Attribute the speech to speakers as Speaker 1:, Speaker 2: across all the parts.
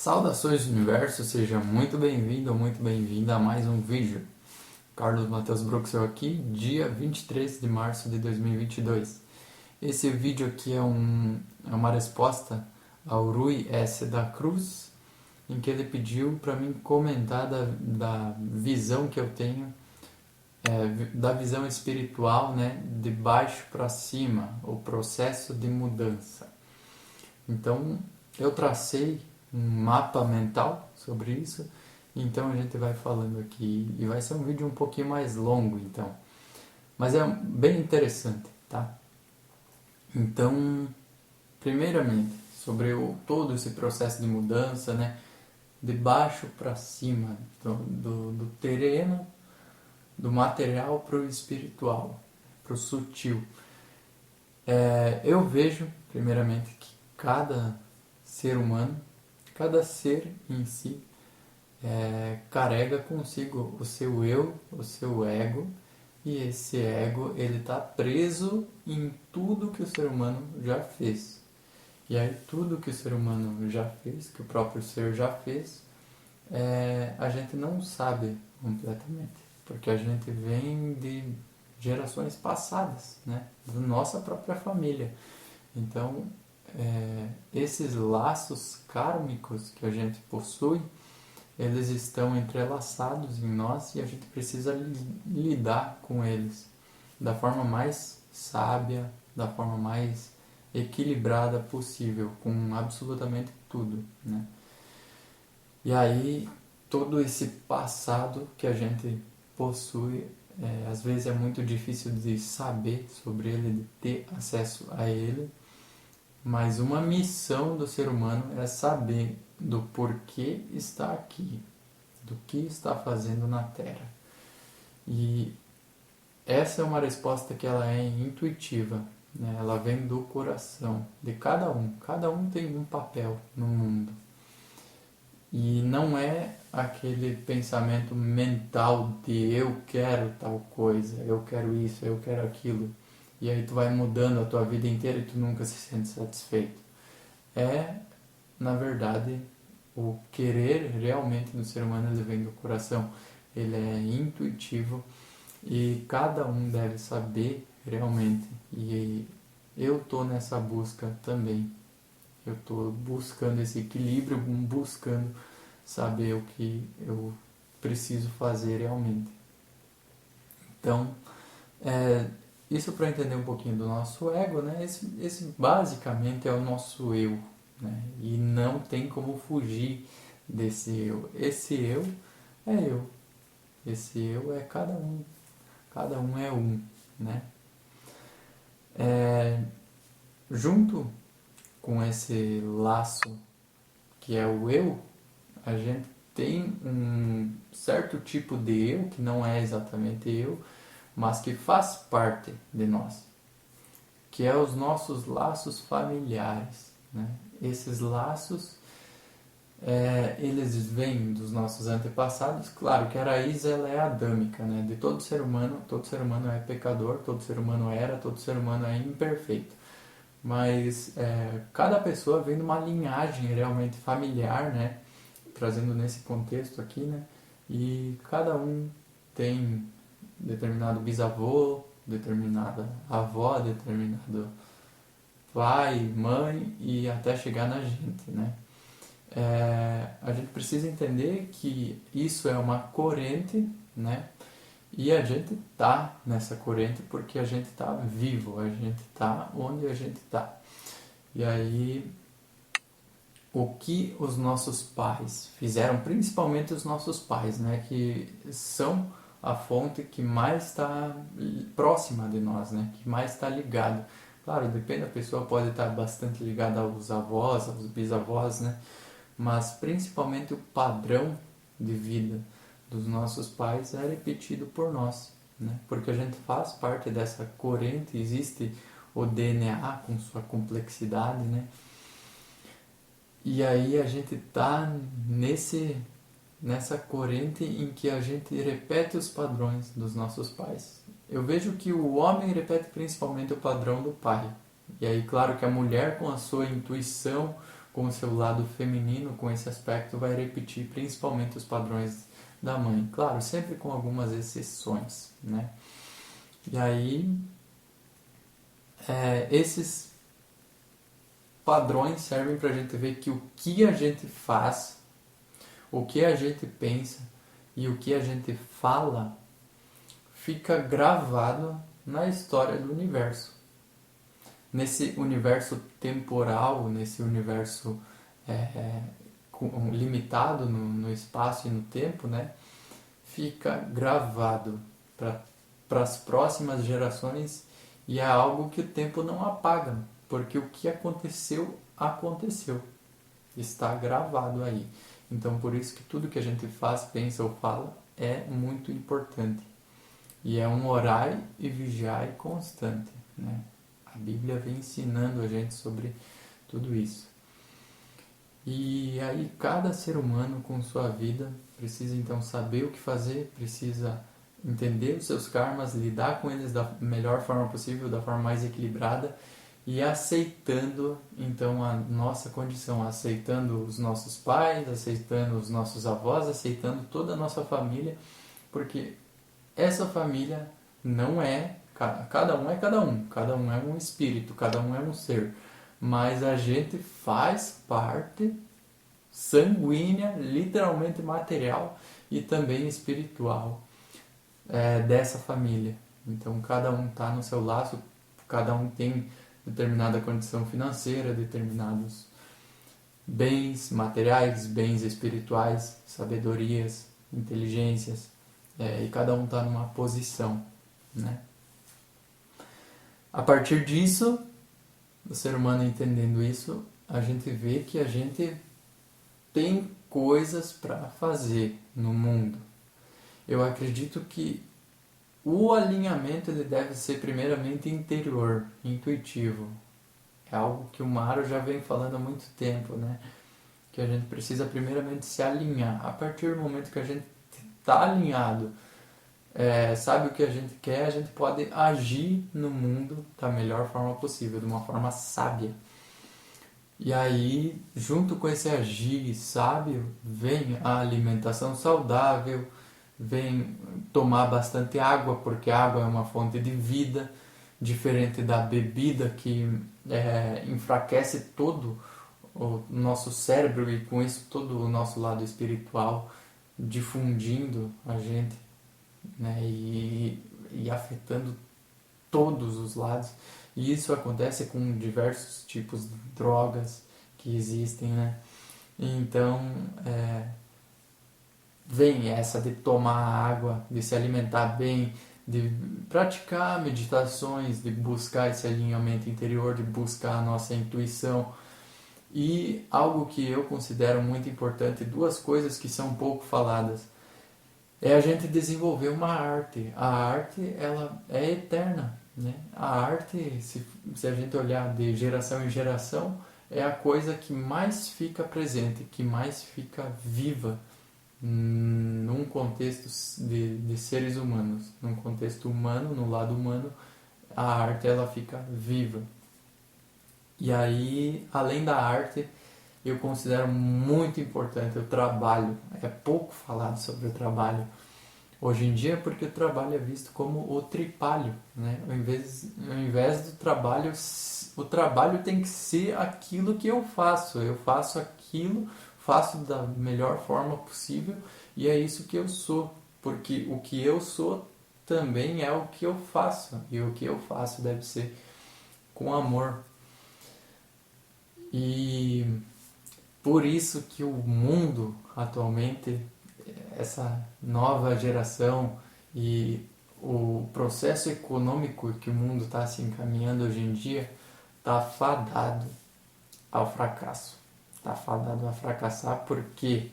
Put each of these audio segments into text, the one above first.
Speaker 1: Saudações universo, seja muito bem-vindo ou muito bem-vinda a mais um vídeo. Carlos Matheus Bruxel aqui, dia 23 de março de 2022. Esse vídeo aqui é uma resposta ao Rui S. da Cruz, em que ele pediu para mim comentar da visão que eu tenho, da visão espiritual, né, de baixo para cima, o processo de mudança. Então, eu tracei um mapa mental sobre isso, então a gente vai falando aqui, e vai ser um vídeo um pouquinho mais longo, então. Mas é bem interessante, tá? Então, primeiramente, sobre todo esse processo de mudança, né? De baixo para cima, do terreno, do material para o espiritual, para o sutil. Eu vejo, primeiramente, que cada ser humano, cada ser em si, carrega consigo o seu eu, o seu ego, e esse ego ele está preso em tudo que o ser humano já fez. E aí tudo que o ser humano já fez, que o próprio ser já fez, a gente não sabe completamente, porque a gente vem de gerações passadas, né, da nossa própria família. Então, esses laços kármicos que a gente possui, eles estão entrelaçados em nós e a gente precisa lidar com eles da forma mais sábia, da forma mais equilibrada possível, com absolutamente tudo, né? E aí, todo esse passado que a gente possui, às vezes é muito difícil de saber sobre ele, de ter acesso a ele, mas uma missão do ser humano é saber do porquê está aqui, do que está fazendo na Terra. E essa é uma resposta que ela é intuitiva, né? Ela vem do coração de cada um. Cada um tem um papel no mundo. E não é aquele pensamento mental de eu quero tal coisa, eu quero isso, eu quero aquilo. E aí tu vai mudando a tua vida inteira e tu nunca se sente satisfeito. Na verdade, o querer realmente do ser humano ele vem do coração. Ele é intuitivo e cada um deve saber realmente. E eu estou nessa busca também. Eu estou buscando esse equilíbrio, buscando saber o que eu preciso fazer realmente. Então, isso para entender um pouquinho do nosso ego, né? Esse basicamente é o nosso eu, né? E não tem como fugir desse eu. Esse eu é eu. Esse eu é cada um é um, né? Junto com esse laço que é o eu, a gente tem um certo tipo de eu, que não é exatamente eu, mas que faz parte de nós, que é os nossos laços familiares, né? Esses laços, eles vêm dos nossos antepassados. Claro que a raiz ela é adâmica, né? De todo ser humano é pecador, todo ser humano era, todo ser humano é imperfeito. Mas cada pessoa vem de uma linhagem realmente familiar, né? Trazendo nesse contexto aqui, né? E cada um tem determinado bisavô, determinada avó, determinado pai, mãe e até chegar na gente, né? A gente precisa entender que isso é uma corrente, né? E a gente tá nessa corrente porque a gente tá vivo, a gente tá onde a gente tá. E aí, o que os nossos pais fizeram, principalmente os nossos pais, né? Que são a fonte que mais está próxima de nós, né? Que mais está ligado. Claro, depende da pessoa, pode estar bastante ligada aos avós, aos bisavós, né? Mas principalmente o padrão de vida dos nossos pais é repetido por nós, né? Porque a gente faz parte dessa corrente, existe o DNA com sua complexidade, né? E aí a gente tá nessa corrente em que a gente repete os padrões dos nossos pais. Eu vejo que o homem repete principalmente o padrão do pai. E aí, claro que a mulher com a sua intuição, com o seu lado feminino, com esse aspecto, vai repetir principalmente os padrões da mãe. Claro, sempre com algumas exceções, né? E aí, esses padrões servem para a gente ver que o que a gente faz, o que a gente pensa e o que a gente fala fica gravado na história do universo. Nesse universo temporal, nesse universo limitado no espaço e no tempo, né, fica gravado para as próximas gerações e é algo que o tempo não apaga, porque o que aconteceu, aconteceu. Está gravado aí. Então, por isso que tudo que a gente faz, pensa ou fala é muito importante. E é um orai e vigiai constante, né? A Bíblia vem ensinando a gente sobre tudo isso. E aí cada ser humano com sua vida precisa então saber o que fazer, precisa entender os seus karmas, lidar com eles da melhor forma possível, da forma mais equilibrada e aceitando então a nossa condição, aceitando os nossos pais, aceitando os nossos avós, aceitando toda a nossa família, porque essa família não é, cada um é cada um é um espírito, cada um é um ser, mas a gente faz parte sanguínea, literalmente material e também espiritual dessa família. Então cada um está no seu laço, cada um tem determinada condição financeira, determinados bens materiais, bens espirituais, sabedorias, inteligências, e cada um está numa posição, né? A partir disso, o ser humano entendendo isso, a gente vê que a gente tem coisas para fazer no mundo. Eu acredito que o alinhamento ele deve ser primeiramente interior, intuitivo. É algo que o Mário já vem falando há muito tempo, né? Que a gente precisa primeiramente se alinhar. A partir do momento que a gente está alinhado, sabe o que a gente quer, a gente pode agir no mundo da melhor forma possível, de uma forma sábia. E aí, junto com esse agir sábio, vem a alimentação saudável, vem tomar bastante água, porque a água é uma fonte de vida, diferente da bebida que enfraquece todo o nosso cérebro e com isso todo o nosso lado espiritual, difundindo a gente, né, e afetando todos os lados. E isso acontece com diversos tipos de drogas que existem, né? Então, vem essa de tomar água, de se alimentar bem, de praticar meditações, de buscar esse alinhamento interior, de buscar a nossa intuição. E algo que eu considero muito importante, duas coisas que são pouco faladas, é a gente desenvolver uma arte. A arte, ela é eterna, né? A arte, se a gente olhar de geração em geração, é a coisa que mais fica presente, que mais fica viva num contexto de seres humanos. Num contexto humano, no lado humano, a arte ela fica viva. E aí, além da arte, eu considero muito importante o trabalho. É pouco falado sobre o trabalho hoje em dia, porque o trabalho é visto como o tripalho, né? Ao invés do trabalho, o trabalho tem que ser aquilo que eu faço. Eu faço aquilo, faço da melhor forma possível e é isso que eu sou, porque o que eu sou também é o que eu faço e o que eu faço deve ser com amor. E por isso que o mundo atualmente, essa nova geração e o processo econômico que o mundo está se encaminhando hoje em dia está fadado ao fracasso. Está fadado a fracassar porque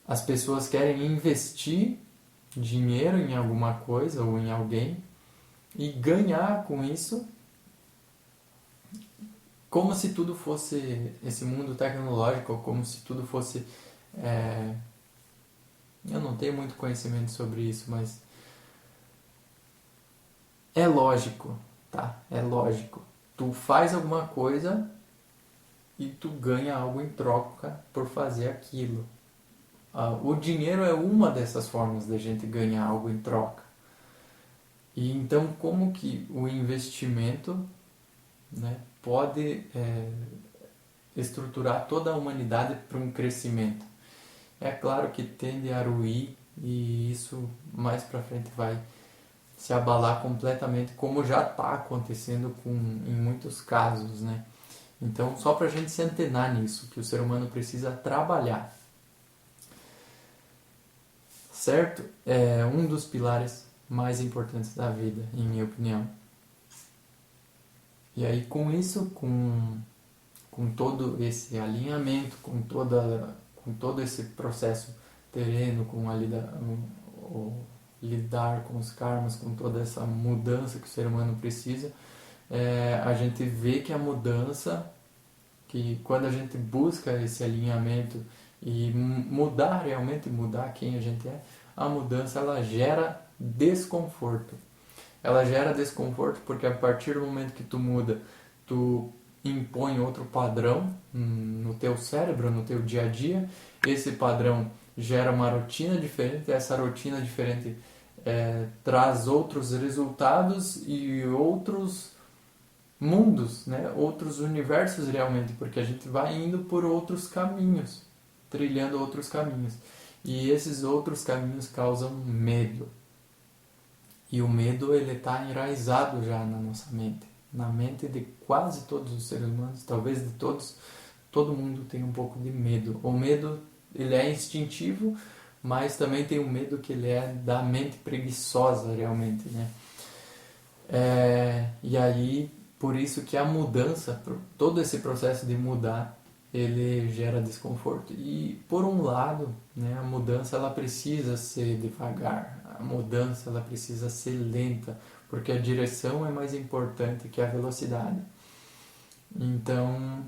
Speaker 1: as pessoas querem investir dinheiro em alguma coisa ou em alguém e ganhar com isso como se tudo fosse esse mundo tecnológico, como se tudo fosse... eu não tenho muito conhecimento sobre isso, mas é lógico, tá? É lógico. Tu faz alguma coisa e tu ganha algo em troca por fazer aquilo. O dinheiro é uma dessas formas da gente ganhar algo em troca. E então como que o investimento, né, pode estruturar toda a humanidade para um crescimento? É claro que tende a ruir e isso mais para frente vai se abalar completamente, como já está acontecendo em muitos casos, né? Então, só para a gente se antenar nisso, que o ser humano precisa trabalhar, certo? É um dos pilares mais importantes da vida, em minha opinião. E aí, com isso, com todo esse alinhamento, com todo esse processo terreno, o lidar com os karmas, com toda essa mudança que o ser humano precisa, a gente vê que a mudança, que quando a gente busca esse alinhamento e realmente mudar quem a gente é, a mudança ela gera desconforto. Ela gera desconforto porque a partir do momento que tu muda, tu impõe outro padrão no teu cérebro, no teu dia a dia. Esse padrão gera uma rotina diferente, essa rotina diferente traz outros resultados e outros mundos, né? Outros universos realmente, porque a gente vai indo por outros caminhos, trilhando outros caminhos. E esses outros caminhos causam medo. E o medo ele está enraizado já na nossa mente, na mente de quase todos os seres humanos, talvez de todos, todo mundo tem um pouco de medo. O medo ele é instintivo, mas também tem o medo que ele é da mente preguiçosa realmente, né? E aí por isso que a mudança, todo esse processo de mudar, ele gera desconforto. E por um lado, né, a mudança ela precisa ser devagar, a mudança ela precisa ser lenta, porque a direção é mais importante que a velocidade. Então,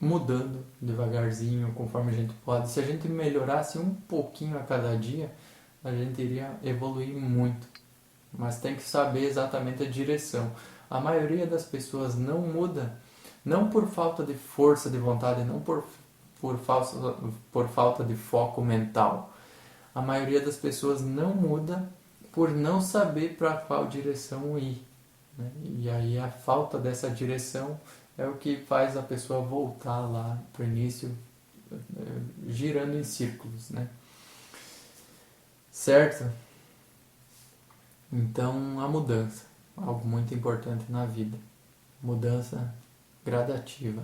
Speaker 1: mudando devagarzinho, conforme a gente pode, se a gente melhorasse um pouquinho a cada dia, a gente iria evoluir muito. Mas tem que saber exatamente a direção. A maioria das pessoas não muda, não por falta de força de vontade, não por falta de foco mental. A maioria das pessoas não muda por não saber para qual direção ir, né? E aí a falta dessa direção é o que faz a pessoa voltar lá para o início, girando em círculos, né? Certo? Então, a mudança, algo muito importante na vida. Mudança gradativa.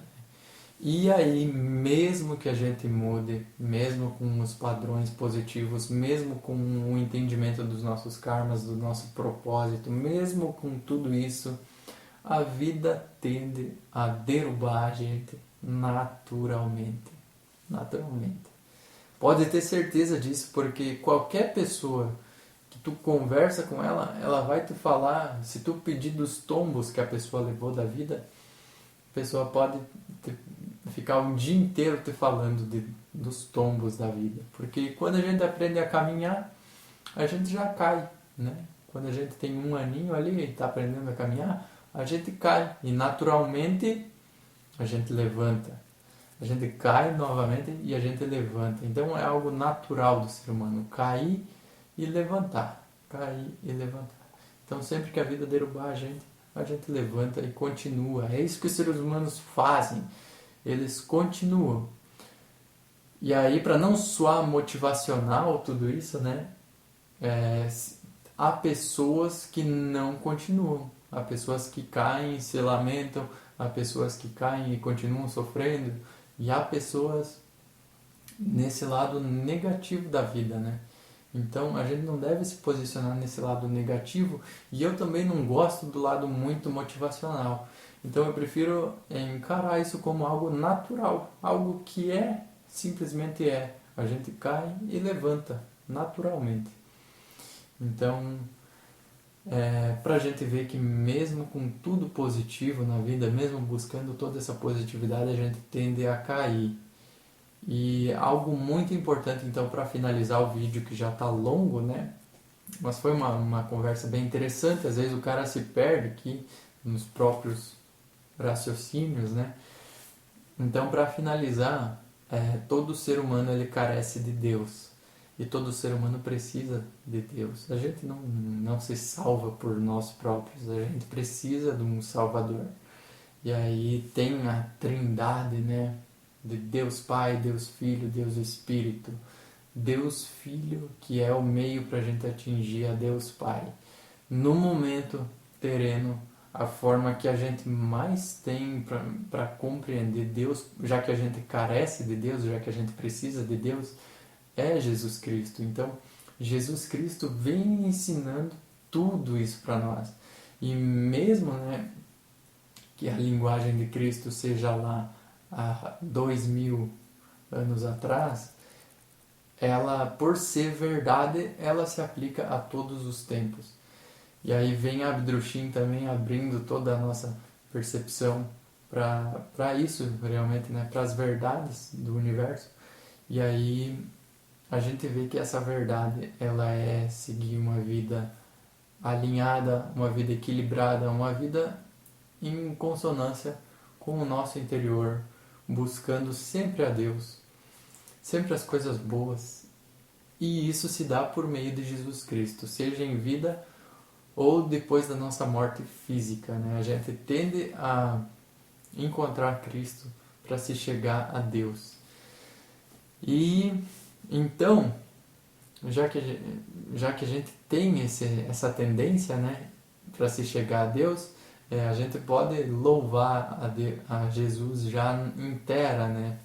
Speaker 1: E aí, mesmo que a gente mude, mesmo com os padrões positivos, mesmo com o entendimento dos nossos karmas, do nosso propósito, mesmo com tudo isso, a vida tende a derrubar a gente naturalmente. Naturalmente. Pode ter certeza disso, porque qualquer pessoa que tu conversa com ela, ela vai te falar, se tu pedir dos tombos que a pessoa levou da vida, a pessoa pode ficar um dia inteiro te falando dos tombos da vida. Porque quando a gente aprende a caminhar, a gente já cai, né? Quando a gente tem um aninho ali e está aprendendo a caminhar, a gente cai e naturalmente a gente levanta. A gente cai novamente e a gente levanta. Então é algo natural do ser humano, cair e levantar, cair e levantar. Então sempre que a vida derrubar a gente levanta e continua. É isso que os seres humanos fazem, eles continuam. E aí, para não soar motivacional tudo isso, né, há pessoas que não continuam, há pessoas que caem e se lamentam, há pessoas que caem e continuam sofrendo, e há pessoas nesse lado negativo da vida, né? Então a gente não deve se posicionar nesse lado negativo, e eu também não gosto do lado muito motivacional. Então eu prefiro encarar isso como algo natural, algo que simplesmente é. A gente cai e levanta naturalmente. Então, para a gente ver que mesmo com tudo positivo na vida, mesmo buscando toda essa positividade, a gente tende a cair. E algo muito importante, então, para finalizar o vídeo, que já está longo, né? Mas foi uma conversa bem interessante. Às vezes o cara se perde aqui nos próprios raciocínios, né? Então, para finalizar, todo ser humano ele carece de Deus. E todo ser humano precisa de Deus. A gente não se salva por nós próprios, a gente precisa de um Salvador. E aí tem a trindade, né? De Deus Pai, Deus Filho, Deus Espírito. Deus Filho, que é o meio para a gente atingir a Deus Pai. No momento terreno, a forma que a gente mais tem para compreender Deus, já que a gente carece de Deus, já que a gente precisa de Deus, é Jesus Cristo. Então, Jesus Cristo vem ensinando tudo isso para nós. E mesmo, né, que a linguagem de Cristo seja lá há 2000 anos atrás, ela, por ser verdade, ela se aplica a todos os tempos. E aí vem a Abdrushim também abrindo toda a nossa percepção para isso realmente, né, para as verdades do universo. E aí a gente vê que essa verdade ela é seguir uma vida alinhada, uma vida equilibrada, uma vida em consonância com o nosso interior, buscando sempre a Deus, sempre as coisas boas. E isso se dá por meio de Jesus Cristo, seja em vida ou depois da nossa morte física, né? A gente tende a encontrar Cristo para se chegar a Deus. E então, já que a gente tem essa tendência, né, para se chegar a Deus, a gente pode louvar a Jesus já inteira, né?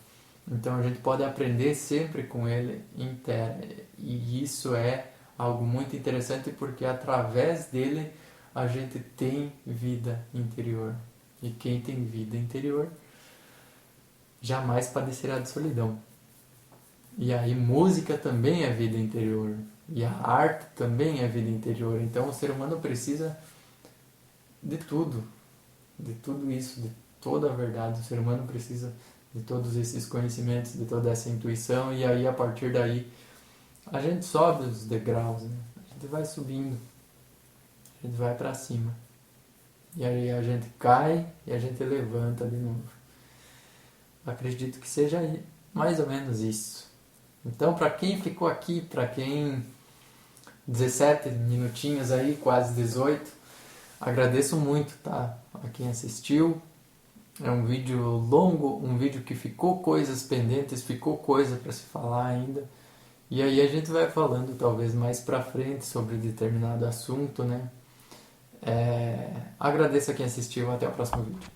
Speaker 1: Então a gente pode aprender sempre com Ele inteira. E isso é algo muito interessante porque através dele a gente tem vida interior. E quem tem vida interior jamais padecerá de solidão. E aí música também é vida interior. E a arte também é vida interior. Então o ser humano precisa de tudo isso, de toda a verdade. O ser humano precisa de todos esses conhecimentos, de toda essa intuição, e aí a partir daí a gente sobe os degraus, né? A gente vai subindo, a gente vai para cima, e aí a gente cai e a gente levanta de novo. Acredito que seja mais ou menos isso. Então, para quem ficou aqui, para quem 17 minutinhos aí, quase 18, agradeço muito, tá? A quem assistiu. É um vídeo longo, um vídeo que ficou coisas pendentes, ficou coisa para se falar ainda. E aí a gente vai falando talvez mais pra frente sobre determinado assunto, né? Agradeço a quem assistiu, até o próximo vídeo.